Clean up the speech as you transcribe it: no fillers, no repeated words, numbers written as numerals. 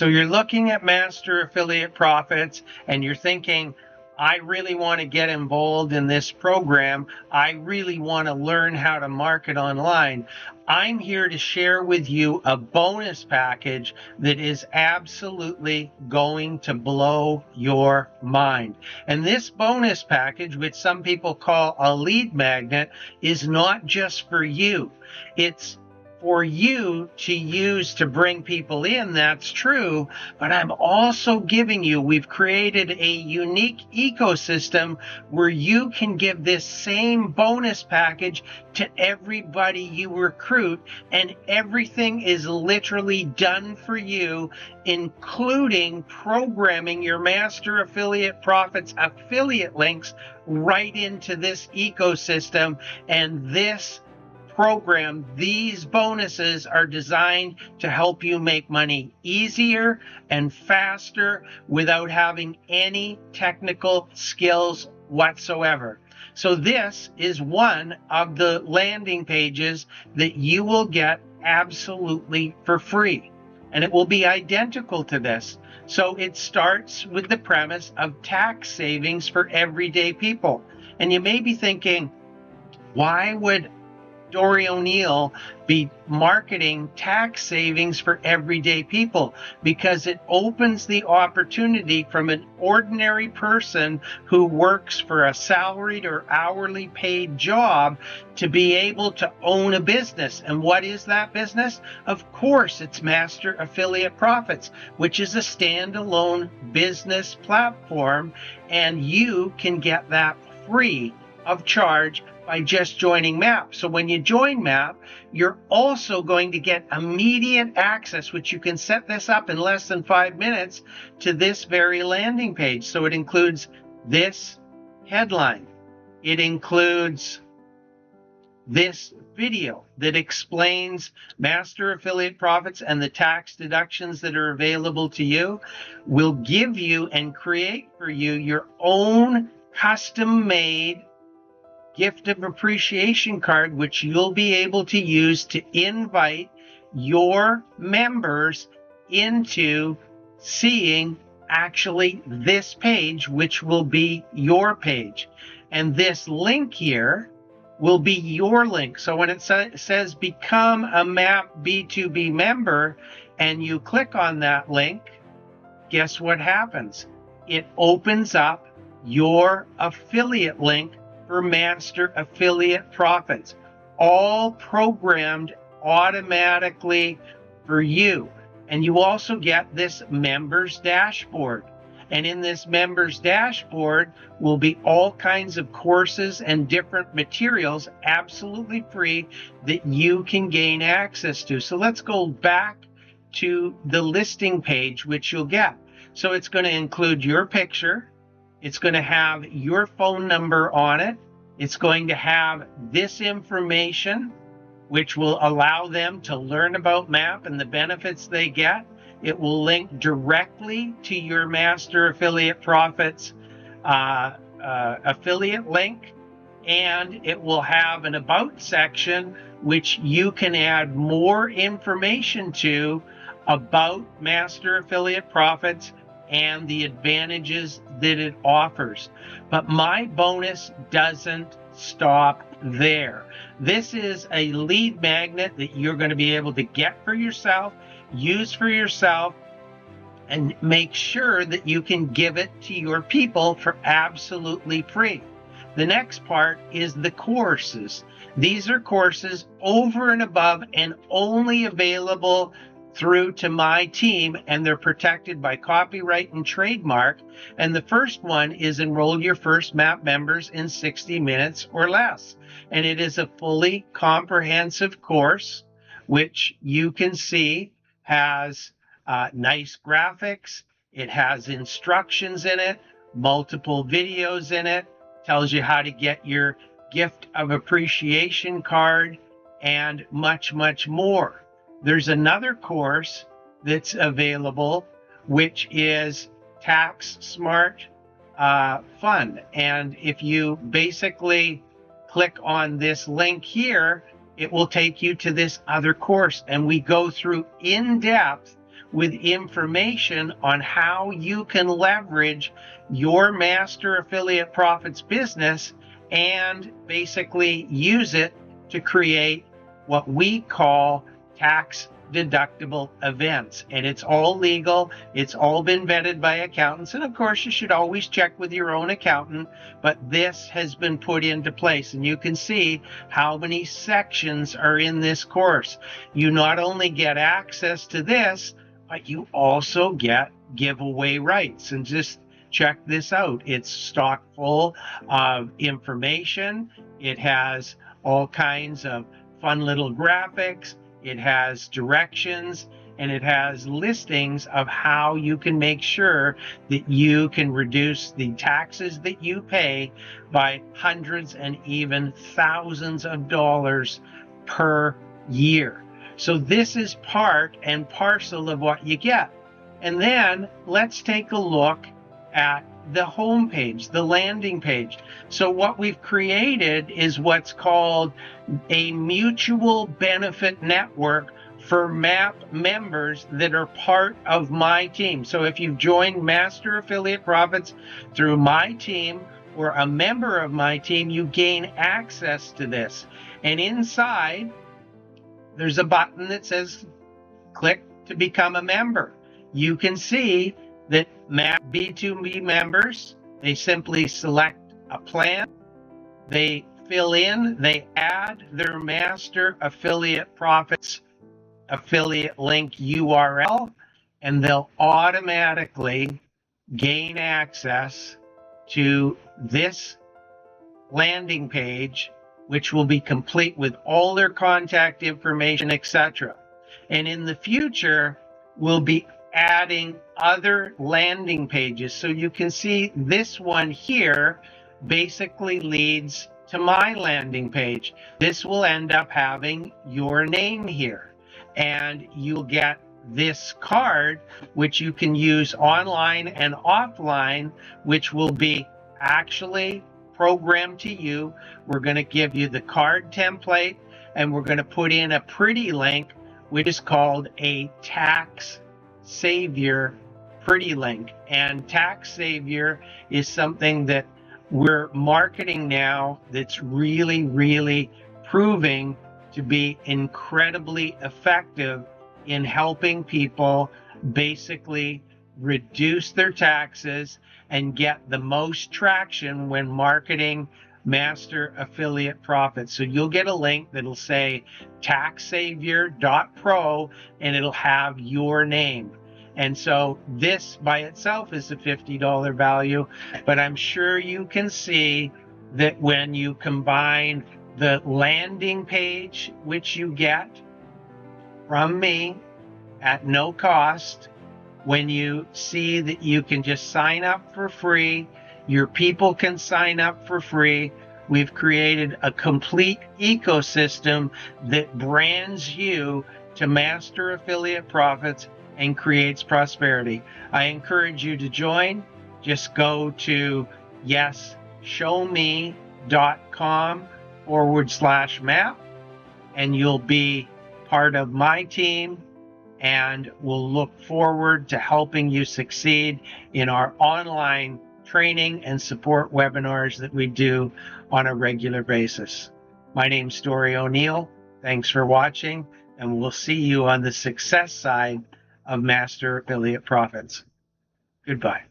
So you're looking at Master Affiliate Profits and you're thinking, I really want to get involved in this program. I really want to learn how to market online. I'm here to share with you a bonus package that is absolutely going to blow your mind. And this bonus package, which some people call a lead magnet, is not just for you. It's for you to use to bring people in, that's true, but I'm also giving you, we've created a unique ecosystem where you can give this same bonus package to everybody you recruit, and everything is literally done for you, including programming your Master Affiliate Profits affiliate links right into this ecosystem. And this program, these bonuses are designed to help you make money easier and faster without having any technical skills whatsoever. So this is one of the landing pages that you will get absolutely for free, and it will be identical to this. So it starts with the premise of tax savings for everyday people. And you may be thinking, why would Dori O'Neill be marketing tax savings for everyday people? Because it opens the opportunity from an ordinary person who works for a salaried or hourly paid job to be able to own a business. And what is that business? Of course, it's Master Affiliate Profits, which is a standalone business platform, and you can get that free of charge by just joining MAP. So when you join MAP, you're also going to get immediate access, which you can set this up in less than 5 minutes, to this very landing page. So it includes this headline. It includes this video that explains Master Affiliate Profits and the tax deductions that are available to you. Will give you and create for you your own custom-made gift of appreciation card, which you'll be able to use to invite your members into seeing actually this page, which will be your page. And this link here will be your link. So when it says become a MAP B2B member and you click on that link, guess what happens? It opens up your affiliate link for Master Affiliate Profits, all programmed automatically for you. And you also get this members dashboard. And in this members dashboard will be all kinds of courses and different materials absolutely free that you can gain access to. So let's go back to the listing page, which you'll get. So it's going to include your picture. It's going to have your phone number on it. It's going to have this information, which will allow them to learn about MAP and the benefits they get. It will link directly to your Master Affiliate Profits affiliate link, and it will have an About section, which you can add more information to about Master Affiliate Profits and the advantages that it offers. But my bonus doesn't stop there. This is a lead magnet that you're going to be able to get for yourself, use for yourself, and make sure that you can give it to your people for absolutely free. The next part is the courses. These are courses over and above and only available through to my team, and they're protected by copyright and trademark. And the first one is Enroll Your First MAP Members in 60 minutes or less. And it is a fully comprehensive course, which you can see has nice graphics. It has instructions in it, multiple videos in it, tells you how to get your gift of appreciation card, and much, much more. There's another course that's available, which is Tax Smart Fund. And if you basically click on this link here, it will take you to this other course. And we go through in depth with information on how you can leverage your Master Affiliate Profits business and basically use it to create what we call tax deductible events. And it's all legal. It's all been vetted by accountants. And of course, you should always check with your own accountant, but this has been put into place. And you can see how many sections are in this course. You not only get access to this, but you also get giveaway rights. And just check this out. It's stock full of information. It has all kinds of fun little graphics. It has directions, and it has listings of how you can make sure that you can reduce the taxes that you pay by hundreds and even thousands of dollars per year. So this is part and parcel of what you get. And then let's take a look at the home page, the landing page. So what we've created is what's called a mutual benefit network for MAP members that are part of my team. So if you've joined Master Affiliate Profits through my team or a member of my team, you gain access to this. And inside, there's a button that says click to become a member. You can see that MAP B2B members, they simply select a plan, they fill in, they add their Master Affiliate Profits affiliate link URL, and they'll automatically gain access to this landing page, which will be complete with all their contact information, etc. And in the future, we'll be adding other landing pages. So you can see this one here basically leads to my landing page. This will end up having your name here, and you'll get this card, which you can use online and offline, which will be actually programmed to you. We're going to give you the card template, and we're going to put in a pretty link, which is called a tax savior pretty link. And tax savior is something that we're marketing now that's really proving to be incredibly effective in helping people basically reduce their taxes and get the most traction when marketing Master Affiliate Profits. So you'll get a link that'll say taxsavior.pro, and it'll have your name. And so this by itself is a $50 value, but I'm sure you can see that when you combine the landing page, which you get from me at no cost, when you see that you can just sign up for free, your people can sign up for free. We've created a complete ecosystem that brands you to Master Affiliate Profits and creates prosperity. I encourage you to join. Just go to yesshowme.com/map, and you'll be part of my team, and we'll look forward to helping you succeed in our online training and support webinars that we do on a regular basis. My name's Dori O'Neill. Thanks for watching, and we'll see you on the success side of Master Affiliate Profits. Goodbye.